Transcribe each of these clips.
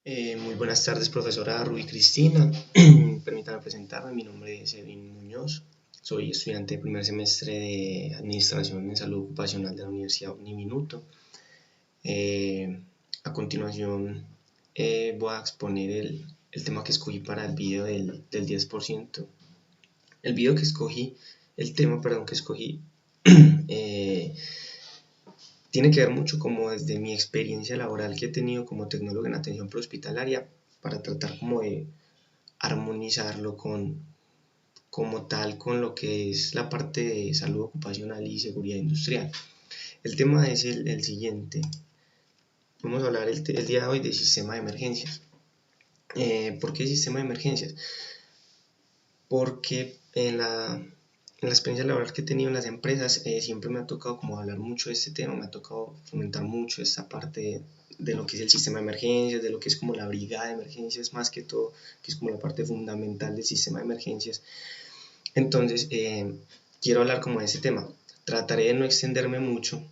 Muy buenas tardes, profesora Rubí Cristina. Permítame presentarme, mi nombre es Edwin Muñoz. Soy estudiante de primer semestre de Administración en Salud Ocupacional de la Universidad Uniminuto. A continuación voy a exponer el tema que escogí para el video del 10%. El video que escogí, el tema, perdón, que escogí tiene que ver mucho como desde mi experiencia laboral que he tenido como tecnólogo en atención prehospitalaria para tratar como de armonizarlo como tal con lo que es la parte de salud ocupacional y seguridad industrial. El tema es el siguiente. Vamos a hablar el día de hoy de sistema de emergencias. ¿Por qué sistema de emergencias? Porque en la experiencia laboral que he tenido en las empresas siempre me ha tocado como hablar mucho de este tema, me ha tocado fomentar mucho esta parte de lo que es el sistema de emergencias, de lo que es como la brigada de emergencias más que todo, que es como la parte fundamental del sistema de emergencias. Entonces quiero hablar como de ese tema. Trataré de no extenderme mucho,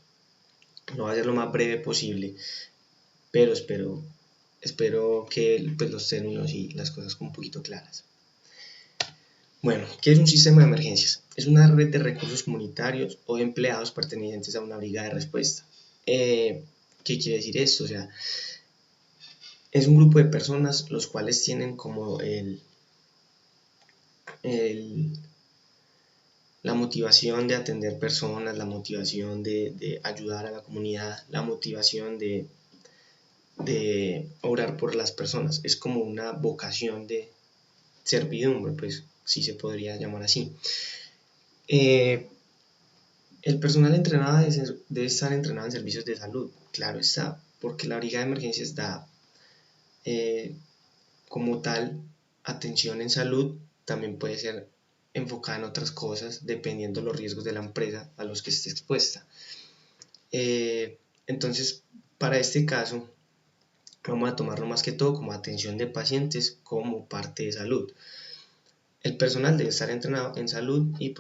lo voy a hacer lo más breve posible, pero espero que pues, los términos y las cosas como un poquito claras. Bueno, ¿qué es un sistema de emergencias? Es una red de recursos comunitarios o de empleados pertenecientes a una brigada de respuesta. ¿Qué quiere decir esto? O sea, es un grupo de personas los cuales tienen como la motivación de atender personas, la motivación de ayudar a la comunidad, la motivación de orar por las personas. Es como una vocación de servidumbre, pues sí se podría llamar así. El personal entrenado debe estar entrenado en servicios de salud, claro está, porque la brigada de emergencias da como tal atención en salud, también puede ser enfocada en otras cosas dependiendo de los riesgos de la empresa a los que esté expuesta. Entonces, para este caso, vamos a tomarlo más que todo como atención de pacientes como parte de salud. El personal debe estar entrenado en salud y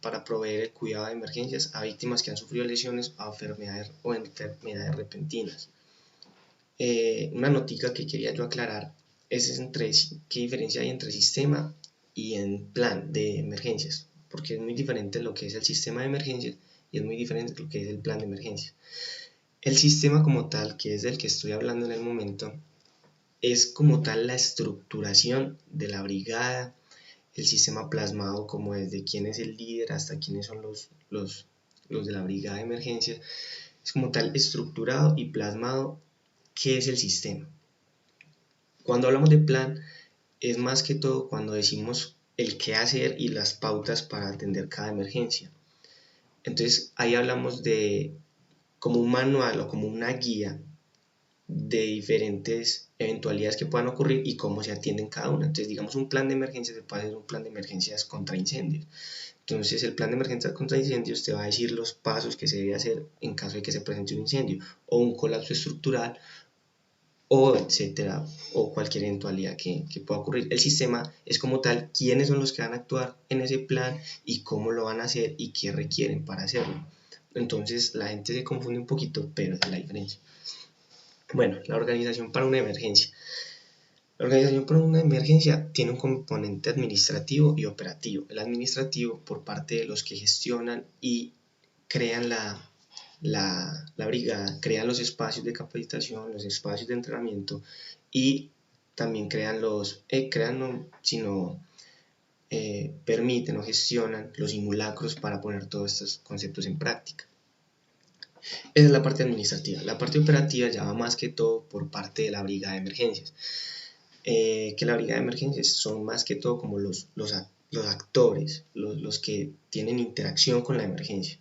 para proveer el cuidado de emergencias a víctimas que han sufrido lesiones o enfermedades repentinas. Una notica que quería yo aclarar es qué diferencia hay entre sistema y en plan de emergencias, porque es muy diferente lo que es el sistema de emergencias y es muy diferente lo que es el plan de emergencias. El sistema como tal, que es del que estoy hablando en el momento, es como tal la estructuración de la brigada, el sistema plasmado como desde quién es el líder hasta quiénes son los de la brigada de emergencias, es como tal estructurado y plasmado qué es el sistema. Cuando hablamos de plan, es más que todo cuando decimos el qué hacer y las pautas para atender cada emergencia. Entonces ahí hablamos de como un manual o como una guía de diferentes eventualidades que puedan ocurrir y cómo se atienden cada una. Entonces, digamos, un plan de emergencia se puede hacer un plan de emergencias contra incendios. Entonces, el plan de emergencia contra incendios te va a decir los pasos que se debe hacer en caso de que se presente un incendio o un colapso estructural o etcétera, o cualquier eventualidad que pueda ocurrir. El sistema es como tal quiénes son los que van a actuar en ese plan y cómo lo van a hacer y qué requieren para hacerlo. Entonces, la gente se confunde un poquito, pero es la diferencia. Bueno, la organización para una emergencia. La organización para una emergencia tiene un componente administrativo y operativo. El administrativo por parte de los que gestionan y crean la brigada, crean los espacios de capacitación, los espacios de entrenamiento y también permiten o gestionan los simulacros para poner todos estos conceptos en práctica. Esa es la parte administrativa. La parte operativa ya va más que todo por parte de la brigada de emergencias. Que la brigada de emergencias son más que todo como los actores, los que tienen interacción con la emergencia.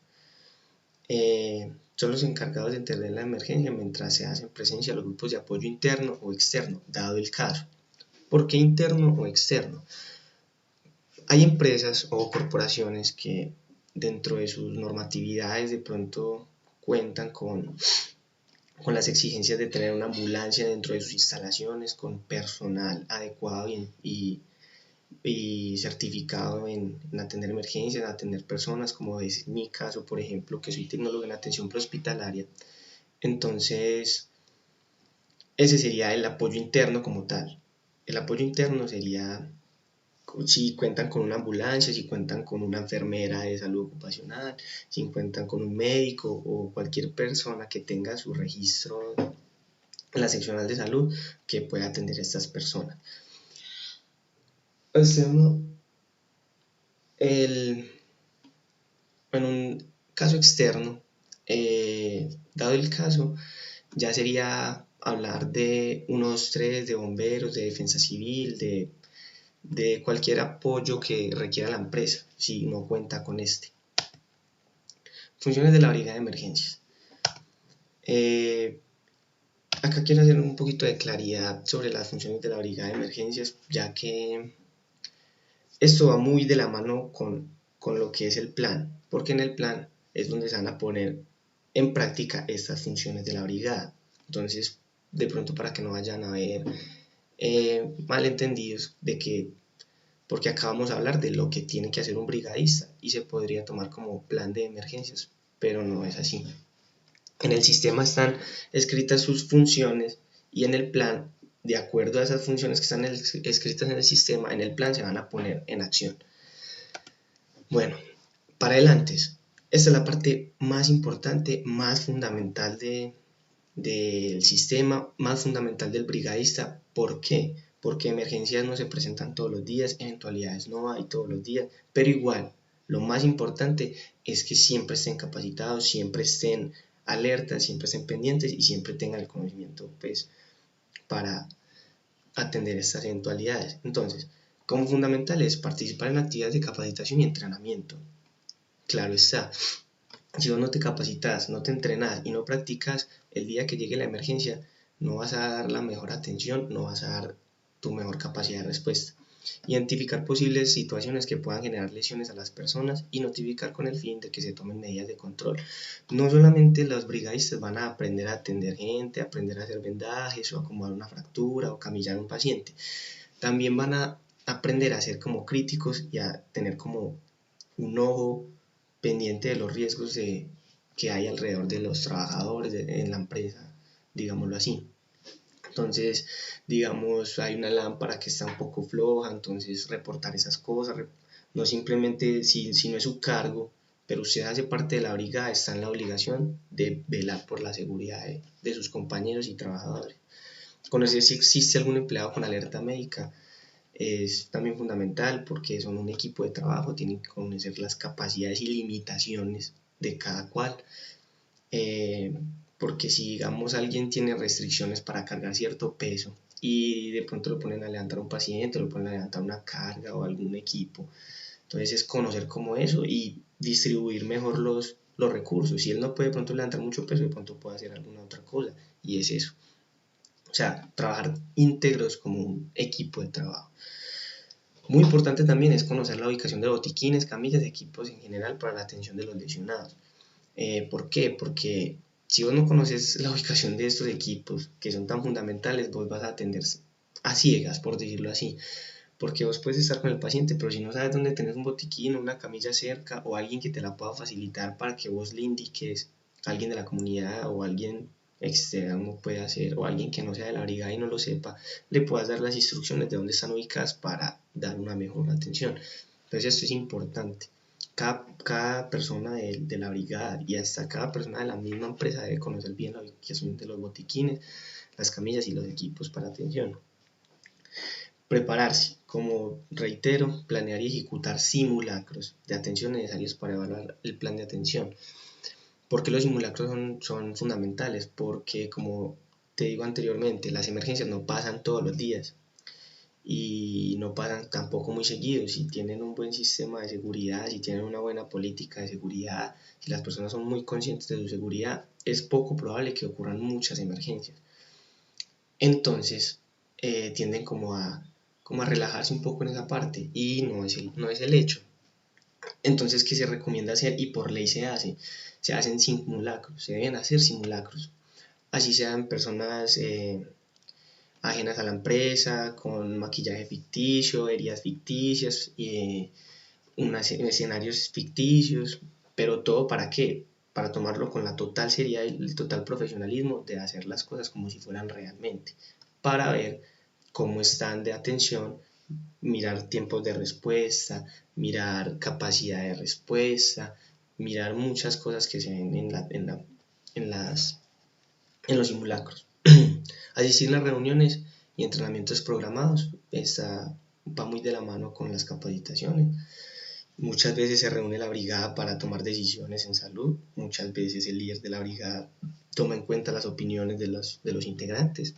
Son los encargados de entender la emergencia mientras se hacen presencia los grupos de apoyo interno o externo, dado el caso. ¿Por qué interno o externo? Hay empresas o corporaciones que dentro de sus normatividades de pronto cuentan con las exigencias de tener una ambulancia dentro de sus instalaciones con personal adecuado y certificado en atender emergencias, en atender personas, como es mi caso, por ejemplo, que soy tecnólogo en atención prehospitalaria. Entonces, ese sería el apoyo interno como tal. El apoyo interno sería si cuentan con una ambulancia, si cuentan con una enfermera de salud ocupacional, si cuentan con un médico o cualquier persona que tenga su registro en la seccional de salud que pueda atender a estas personas. En un caso externo, dado el caso, ya sería hablar de 123, de bomberos, de defensa civil, de cualquier apoyo que requiera la empresa, si no cuenta con este. Funciones de la brigada de emergencias. Acá quiero hacer un poquito de claridad sobre las funciones de la brigada de emergencias, ya que esto va muy de la mano con lo que es el plan, porque en el plan es donde se van a poner en práctica estas funciones de la brigada. Entonces, de pronto para que no vayan a haber malentendidos de que, porque acá vamos a hablar de lo que tiene que hacer un brigadista y se podría tomar como plan de emergencias, pero no es así. En el sistema están escritas sus funciones y en el plan, de acuerdo a esas funciones que están escritas en el sistema, en el plan se van a poner en acción. Bueno, para adelante, esta es la parte más importante, más fundamental del sistema, más fundamental del brigadista. ¿Por qué? Porque emergencias no se presentan todos los días, eventualidades no hay todos los días, pero igual, lo más importante es que siempre estén capacitados, siempre estén alertas, siempre estén pendientes y siempre tengan el conocimiento pues, para atender estas eventualidades. Entonces, como fundamental es participar en actividades de capacitación y entrenamiento. Claro está, si vos no te capacitas, no te entrenas y no practicas, el día que llegue la emergencia no vas a dar la mejor atención, no vas a dar tu mejor capacidad de respuesta. Identificar posibles situaciones que puedan generar lesiones a las personas y notificar con el fin de que se tomen medidas de control. No solamente los brigadistas van a aprender a atender gente, aprender a hacer vendajes o acomodar una fractura o camillar a un paciente, también van a aprender a ser como críticos y a tener como un ojo pendiente de los riesgos que hay alrededor de los trabajadores en la empresa, digámoslo así. Entonces, digamos, hay una lámpara que está un poco floja, entonces reportar esas cosas, no simplemente si no es su cargo, pero usted hace parte de la brigada, está en la obligación de velar por la seguridad de sus compañeros y trabajadores. Conocer si existe algún empleado con alerta médica es también fundamental porque son un equipo de trabajo, tienen que conocer las capacidades y limitaciones de cada cual. Porque si digamos alguien tiene restricciones para cargar cierto peso y de pronto lo ponen a levantar a un paciente, lo ponen a levantar una carga o algún equipo, entonces es conocer como eso y distribuir mejor los recursos. Si él no puede de pronto levantar mucho peso, de pronto puede hacer alguna otra cosa y es eso. O sea, trabajar íntegros como un equipo de trabajo. Muy importante también es conocer la ubicación de botiquines, camillas, equipos en general para la atención de los lesionados. ¿Por qué? Porque si vos no conoces la ubicación de estos equipos que son tan fundamentales, vos vas a atender a ciegas, por decirlo así. Porque vos puedes estar con el paciente, pero si no sabes dónde tenés un botiquín o una camilla cerca o alguien que te la pueda facilitar para que vos le indiques a alguien de la comunidad o alguien externo puede hacer o alguien que no sea de la brigada y no lo sepa, le puedas dar las instrucciones de dónde están ubicadas para dar una mejor atención. Entonces esto es importante. Cada persona de la brigada y hasta cada persona de la misma empresa debe conocer bien la ubicación de los botiquines, las camillas y los equipos para atención. Prepararse, como reitero, planear y ejecutar simulacros de atención necesarios para evaluar el plan de atención. ¿Por qué los simulacros son fundamentales? Porque, como te digo anteriormente, las emergencias no pasan todos los días y no pasan tampoco muy seguido. Si tienen un buen sistema de seguridad, si tienen una buena política de seguridad, si las personas son muy conscientes de su seguridad, es poco probable que ocurran muchas emergencias. Entonces, tienden como a relajarse un poco en esa parte y no es el hecho. Entonces, ¿qué se recomienda hacer? Y por ley se hace. Se hacen simulacros, se deben hacer simulacros. Así sean personas ajenas a la empresa, con maquillaje ficticio, heridas ficticias, escenarios ficticios, pero todo ¿para qué? para tomarlo con la total seriedad y el total profesionalismo de hacer las cosas como si fueran realmente, para ver cómo están de atención, mirar tiempos de respuesta, mirar capacidad de respuesta, mirar muchas cosas que se ven en los simulacros. Asistir a las reuniones y entrenamientos programados va muy de la mano con las capacitaciones. Muchas veces se reúne la brigada para tomar decisiones en salud, muchas veces el líder de la brigada toma en cuenta las opiniones de los integrantes.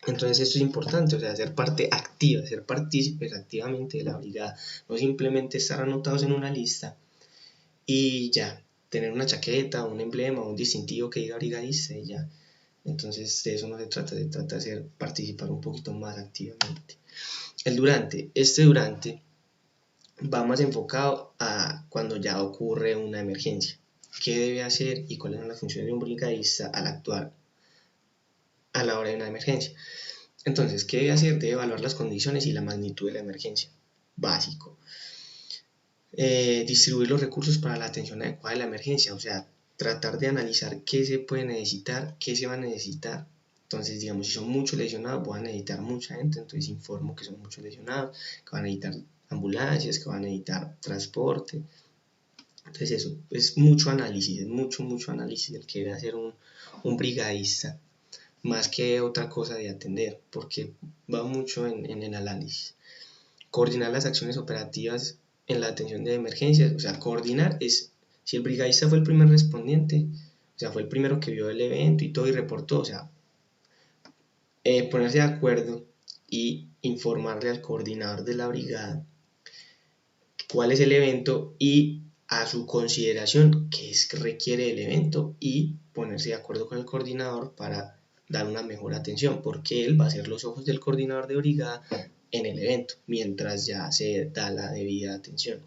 Entonces esto es importante, o sea, ser parte activa, ser partícipes activamente de la brigada, no simplemente estar anotados en una lista y ya, tener una chaqueta, un emblema, un distintivo que diga brigadista y ya. Entonces de eso no se trata de participar un poquito más activamente. Este durante va más enfocado a cuando ya ocurre una emergencia. ¿Qué debe hacer y cuáles son las funciones de un brigadista al actuar a la hora de una emergencia? Entonces, ¿qué debe hacer? Debe evaluar las condiciones y la magnitud de la emergencia. Básico. Distribuir los recursos para la atención adecuada de la emergencia, o sea, tratar de analizar qué se puede necesitar, qué se va a necesitar. Entonces, digamos, si son muchos lesionados, voy a necesitar mucha gente, entonces informo que son muchos lesionados, que van a necesitar ambulancias, que van a necesitar transporte. Entonces eso es mucho análisis, es mucho análisis el que debe hacer un brigadista, más que otra cosa de atender, porque va mucho en el análisis. Coordinar las acciones operativas en la atención de emergencias, o sea, coordinar es, si el brigadista fue el primer respondiente, o sea, fue el primero que vio el evento y todo y reportó, o sea, ponerse de acuerdo y informarle al coordinador de la brigada cuál es el evento y a su consideración qué es que requiere el evento y ponerse de acuerdo con el coordinador para dar una mejor atención, porque él va a ser los ojos del coordinador de brigada en el evento, mientras ya se da la debida atención.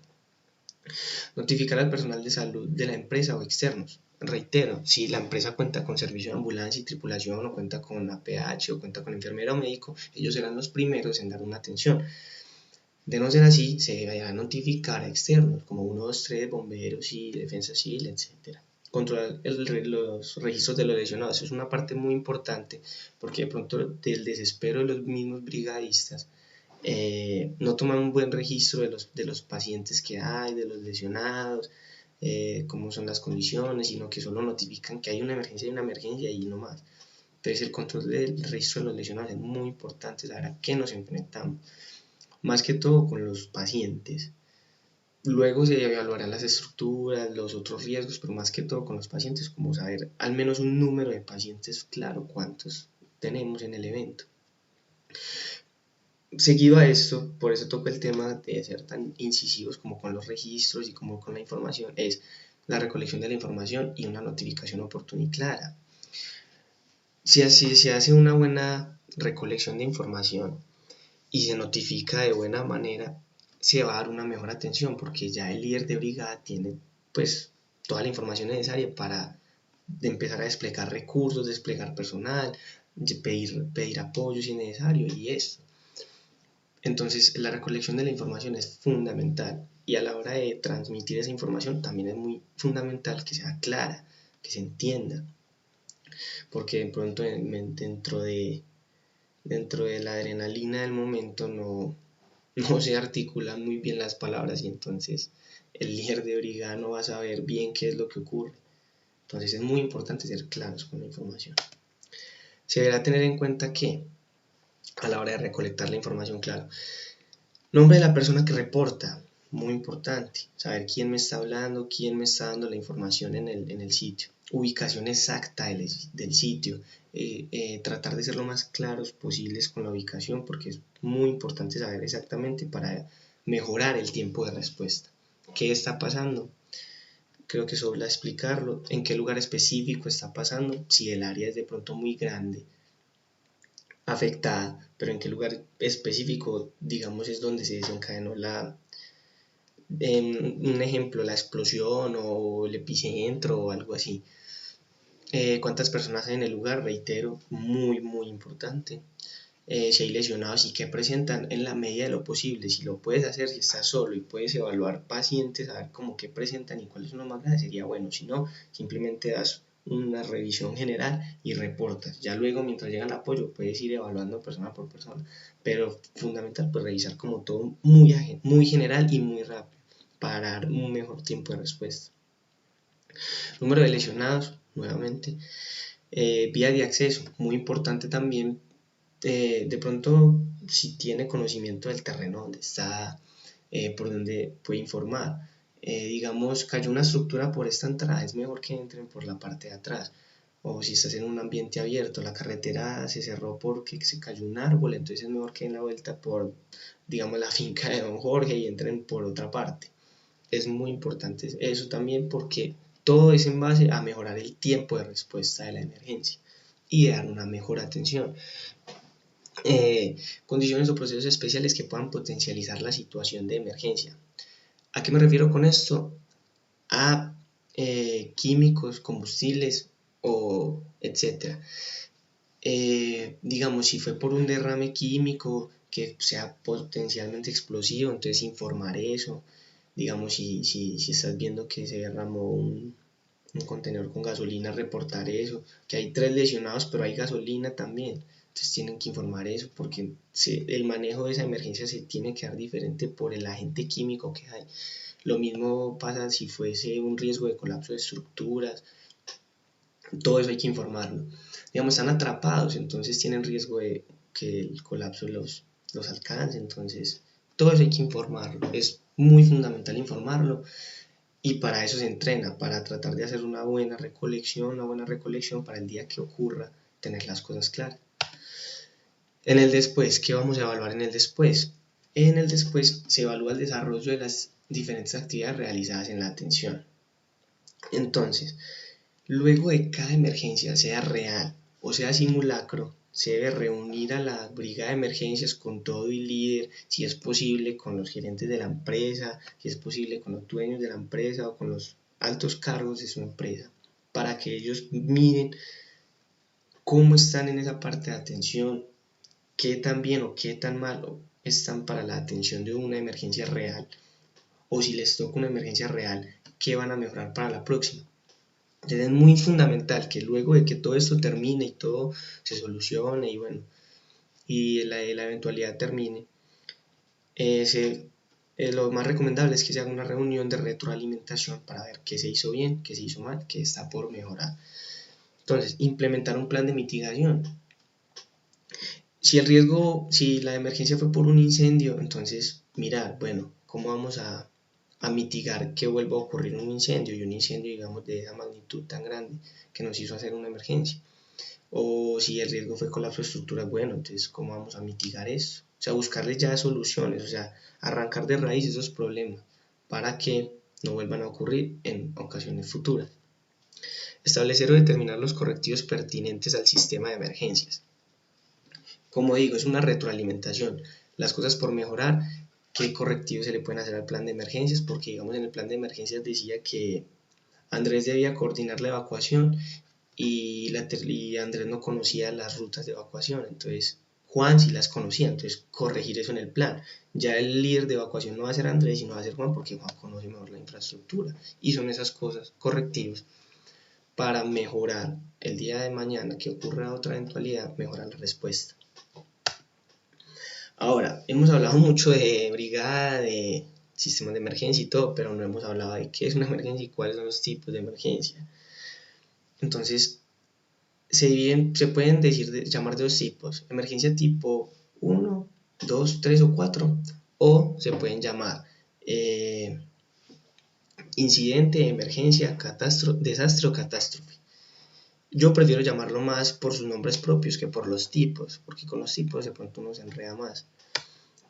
Notificar al personal de salud de la empresa o externos. Reitero, si la empresa cuenta con servicio de ambulancia y tripulación o cuenta con APH o cuenta con enfermera o médico, ellos serán los primeros en dar una atención. De no ser así, se deberá notificar a externos como 123, bomberos y defensa civil, etc. Controlar los registros de los lesionados. Eso es una parte muy importante porque de pronto del desespero de los mismos brigadistas no toman un buen registro de los pacientes que hay, de los lesionados, cómo son las condiciones, sino que solo notifican que hay una emergencia y no más. Entonces el control del registro de los lesionados es muy importante, saber a qué nos enfrentamos, más que todo con los pacientes. Luego se evaluarán las estructuras, los otros riesgos, pero más que todo con los pacientes, como saber al menos un número de pacientes claro, cuántos tenemos en el evento. Seguido a esto, por eso toco el tema de ser tan incisivos como con los registros y como con la información, es la recolección de la información y una notificación oportuna y clara. Si así se hace una buena recolección de información y se notifica de buena manera, se va a dar una mejor atención porque ya el líder de brigada tiene pues toda la información necesaria para empezar a desplegar recursos, desplegar personal, pedir apoyo si es necesario y esto. Entonces la recolección de la información es fundamental y a la hora de transmitir esa información también es muy fundamental que sea clara, que se entienda, porque de pronto dentro de la adrenalina del momento no se articulan muy bien las palabras y entonces el líder de brigada no va a saber bien qué es lo que ocurre. Entonces es muy importante ser claros con la información. Se deberá tener en cuenta que a la hora de recolectar la información, claro, nombre de la persona que reporta, muy importante, saber quién me está hablando, quién me está dando la información en el sitio, ubicación exacta del sitio, tratar de ser lo más claros posibles con la ubicación porque es muy importante saber exactamente para mejorar el tiempo de respuesta. ¿Qué está pasando? Creo que sobra explicarlo, en qué lugar específico está pasando, si el área es de pronto muy grande, afectada, pero en qué lugar específico, digamos, es donde se desencadenó un ejemplo, la explosión o el epicentro o algo así. ¿Cuántas personas hay en el lugar? Reitero, muy importante. si hay lesionados y qué presentan en la medida de lo posible. Si lo puedes hacer, si estás solo y puedes evaluar pacientes, a ver cómo qué presentan y cuáles son los más graves, sería bueno. Si no, simplemente das una revisión general y reportas. Ya luego, mientras llega el apoyo, puedes ir evaluando persona por persona. Pero fundamental, pues revisar como todo muy general y muy rápido para dar un mejor tiempo de respuesta. Número de lesionados, nuevamente. Vía de acceso, muy importante también. De pronto, si tiene conocimiento del terreno donde está, por donde puede informar. Digamos, cayó una estructura por esta entrada, es mejor que entren por la parte de atrás. O si estás en un ambiente abierto, la carretera se cerró porque se cayó un árbol, entonces es mejor que den la vuelta por, digamos, la finca de don Jorge y entren por otra parte. Es muy importante eso también porque todo es en base a mejorar el tiempo de respuesta de la emergencia y dar una mejor atención. Condiciones o procesos especiales que puedan potencializar la situación de emergencia. ¿A qué me refiero con esto? A químicos, combustibles o etcétera. Digamos, si fue por un derrame químico que sea potencialmente explosivo, entonces informar eso. Digamos, si estás viendo que se derramó un contenedor con gasolina, reportar eso, que hay 3 lesionados, pero hay gasolina también. Entonces tienen que informar eso porque el manejo de esa emergencia se tiene que dar diferente por el agente químico que hay. Lo mismo pasa si fuese un riesgo de colapso de estructuras. Todo eso hay que informarlo. Digamos, están atrapados, entonces tienen riesgo de que el colapso los alcance. Entonces, todo eso hay que informarlo. Es muy fundamental informarlo. Y para eso se entrena, para tratar de hacer una buena recolección para el día que ocurra, tener las cosas claras. En el después, ¿qué vamos a evaluar en el después? En el después se evalúa el desarrollo de las diferentes actividades realizadas en la atención. Entonces, luego de cada emergencia, sea real o sea simulacro, se debe reunir a la brigada de emergencias con todo el líder, si es posible con los gerentes de la empresa, si es posible con los dueños de la empresa o con los altos cargos de su empresa, para que ellos miren cómo están en esa parte de atención, qué tan bien o qué tan mal están para la atención de una emergencia real, o si les toca una emergencia real, qué van a mejorar para la próxima. Entonces es muy fundamental que luego de que todo esto termine y todo se solucione y bueno, y la eventualidad termine, lo más recomendable es que se haga una reunión de retroalimentación para ver qué se hizo bien, qué se hizo mal, qué está por mejorar. Entonces, implementar un plan de mitigación. Si la emergencia fue por un incendio, entonces mirar, bueno, cómo vamos a mitigar que vuelva a ocurrir un incendio, y un incendio, digamos, de esa magnitud tan grande que nos hizo hacer una emergencia. O si el riesgo fue colapso de estructuras, bueno, entonces, ¿cómo vamos a mitigar eso? O sea, buscarle ya soluciones, o sea, arrancar de raíz esos problemas para que no vuelvan a ocurrir en ocasiones futuras. Establecer o determinar los correctivos pertinentes al sistema de emergencias. Como digo, es una retroalimentación. Las cosas por mejorar, qué correctivos se le pueden hacer al plan de emergencias, porque digamos en el plan de emergencias decía que Andrés debía coordinar la evacuación y Andrés no conocía las rutas de evacuación, entonces Juan sí las conocía, entonces corregir eso en el plan. Ya el líder de evacuación no va a ser Andrés, sino va a ser Juan, porque Juan conoce mejor la infraestructura, y son esas cosas correctivos para mejorar el día de mañana que ocurra otra eventualidad, mejorar la respuesta. Ahora, hemos hablado mucho de brigada, de sistemas de emergencia y todo, pero no hemos hablado de qué es una emergencia y cuáles son los tipos de emergencia. Entonces, se pueden llamar de dos tipos: emergencia tipo 1, 2, 3 o 4, o se pueden llamar incidente, emergencia, desastre o catástrofe. Yo prefiero llamarlo más por sus nombres propios que por los tipos, porque con los tipos de pronto uno se enreda más.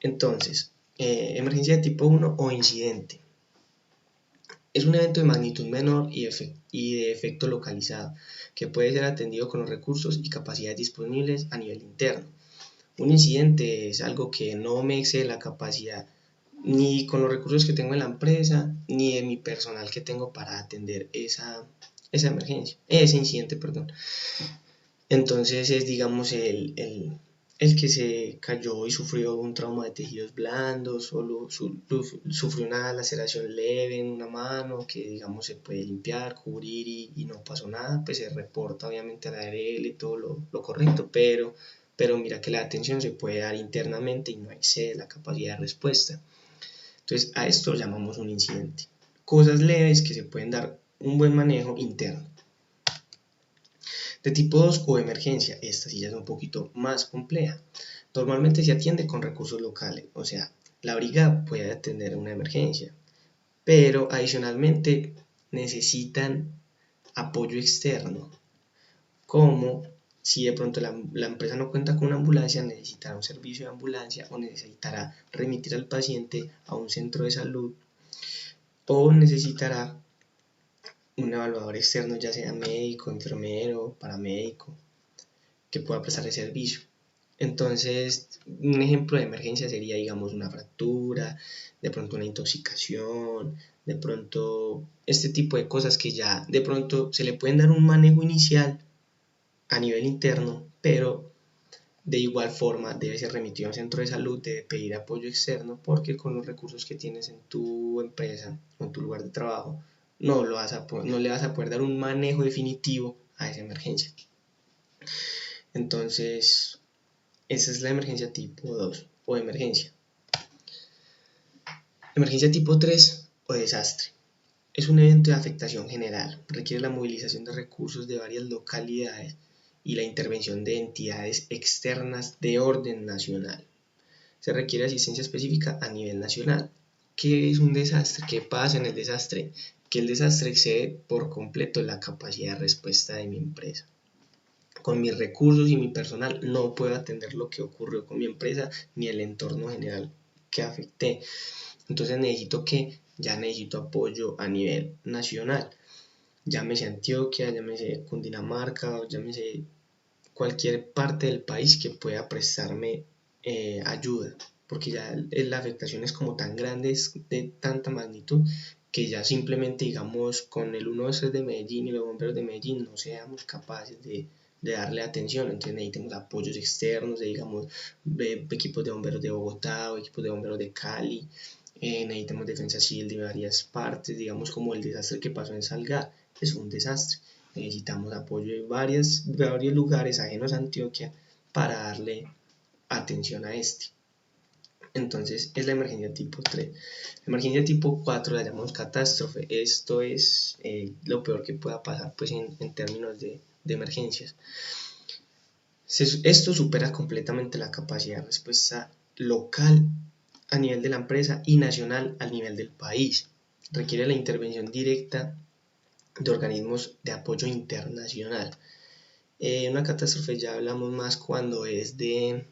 Entonces, emergencia de tipo 1 o incidente. Es un evento de magnitud menor y de efecto localizado, que puede ser atendido con los recursos y capacidades disponibles a nivel interno. Un incidente es algo que no me excede la capacidad, ni con los recursos que tengo en la empresa, ni de mi personal que tengo para atender ese incidente, perdón. Entonces es, digamos, el el que se cayó y sufrió un trauma de tejidos blandos, o sufrió una laceración leve en una mano que digamos se puede limpiar, cubrir y no pasó nada, pues se reporta obviamente a la ARL y todo lo correcto, pero mira que la atención se puede dar internamente y no excede la capacidad de respuesta. Entonces a esto lo llamamos un incidente. Cosas leves que se pueden dar un buen manejo interno. De tipo 2 o emergencia, esta sí ya es un poquito más compleja. Normalmente se atiende con recursos locales, o sea, la brigada puede atender una emergencia, pero adicionalmente necesitan apoyo externo, como si de pronto la empresa no cuenta con una ambulancia, necesitará un servicio de ambulancia o necesitará remitir al paciente a un centro de salud o necesitará un evaluador externo, ya sea médico, enfermero, paramédico, que pueda prestar el servicio. Entonces, un ejemplo de emergencia sería, digamos, una fractura, de pronto una intoxicación, de pronto este tipo de cosas que ya de pronto se le pueden dar un manejo inicial a nivel interno, pero de igual forma debe ser remitido a un centro de salud, debe pedir apoyo externo, porque con los recursos que tienes en tu empresa o en tu lugar de trabajo, no le vas a poder dar un manejo definitivo a esa emergencia. Entonces, esa es la emergencia tipo 2 o emergencia. Emergencia tipo 3 o desastre. Es un evento de afectación general, requiere la movilización de recursos de varias localidades y la intervención de entidades externas de orden nacional. Se requiere asistencia específica a nivel nacional. ¿Qué es un desastre? ¿Qué pasa en el desastre? Que el desastre excede por completo la capacidad de respuesta de mi empresa. Con mis recursos y mi personal no puedo atender lo que ocurrió con mi empresa ni el entorno general que afecté. Entonces necesito apoyo a nivel nacional. Llámese Antioquia, llámese Cundinamarca, o llámese cualquier parte del país que pueda prestarme ayuda, porque ya la afectación es como tan grande, es de tanta magnitud, que ya simplemente, digamos, con el 123 de Medellín y los bomberos de Medellín no seamos capaces de darle atención. Entonces necesitamos apoyos externos, digamos, equipos de bomberos de Bogotá o equipos de bomberos de Cali. Necesitamos defensa civil de varias partes, digamos, como el desastre que pasó en Salgar, es un desastre. Necesitamos apoyo de varios lugares ajenos a Antioquia para darle atención a este. Entonces es la emergencia tipo 3. La emergencia tipo 4 la llamamos catástrofe. Esto es lo peor que pueda pasar pues, en términos de emergencias. Esto supera completamente la capacidad de respuesta local a nivel de la empresa y nacional al nivel del país. Requiere la intervención directa de organismos de apoyo internacional. Una catástrofe ya hablamos más cuando es de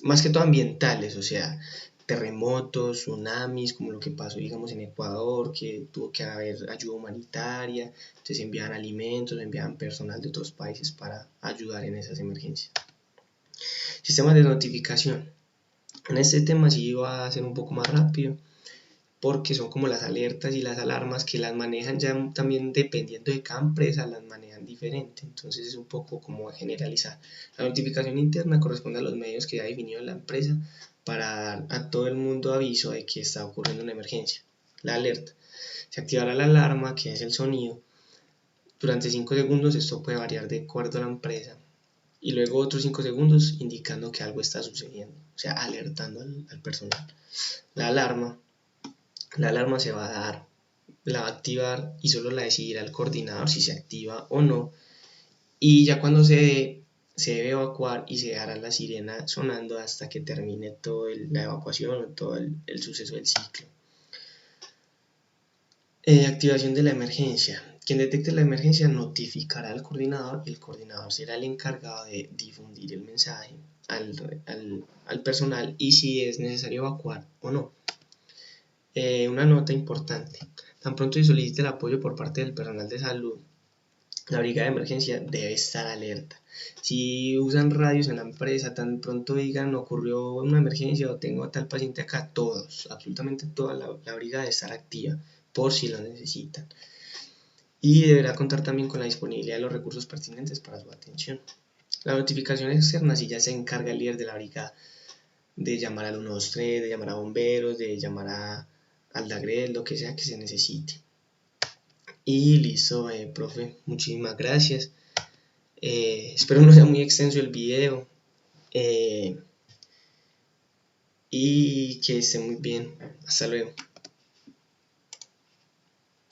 más que todo ambientales, o sea, terremotos, tsunamis, como lo que pasó, digamos, en Ecuador, que tuvo que haber ayuda humanitaria, entonces envían alimentos, envían personal de otros países para ayudar en esas emergencias. Sistemas de notificación. En este tema sí va a ser un poco más rápido, porque son como las alertas y las alarmas que las manejan ya también dependiendo de cada empresa, las manejan diferente, entonces es un poco como generalizar. La notificación interna corresponde a los medios que ha definido la empresa para dar a todo el mundo aviso de que está ocurriendo una emergencia. La alerta. Se activará la alarma, que es el sonido, durante 5 segundos. Esto puede variar de acuerdo a la empresa, y luego otros 5 segundos indicando que algo está sucediendo, o sea, alertando al personal. La alarma se va a dar, la va a activar y solo la decidirá el coordinador si se activa o no. Y ya cuando se debe evacuar y se hará la sirena sonando hasta que termine toda la evacuación o todo el suceso del ciclo. Activación de la emergencia. Quien detecte la emergencia notificará al coordinador y el coordinador será el encargado de difundir el mensaje al personal y si es necesario evacuar o no. Una nota importante. Tan pronto se solicite el apoyo por parte del personal de salud, la brigada de emergencia debe estar alerta. Si usan radios en la empresa, tan pronto digan ocurrió una emergencia o tengo a tal paciente acá, absolutamente toda la brigada debe estar activa por si lo necesitan. y deberá contar también con la disponibilidad de los recursos pertinentes para su atención. La notificación externa sí ya se encarga el líder de la brigada de llamar al 123, de llamar a bomberos, de llamar al DAGRED, lo que sea que se necesite. Y listo, profe, muchísimas gracias. Espero no sea muy extenso el video. Y que esté muy bien. Hasta luego.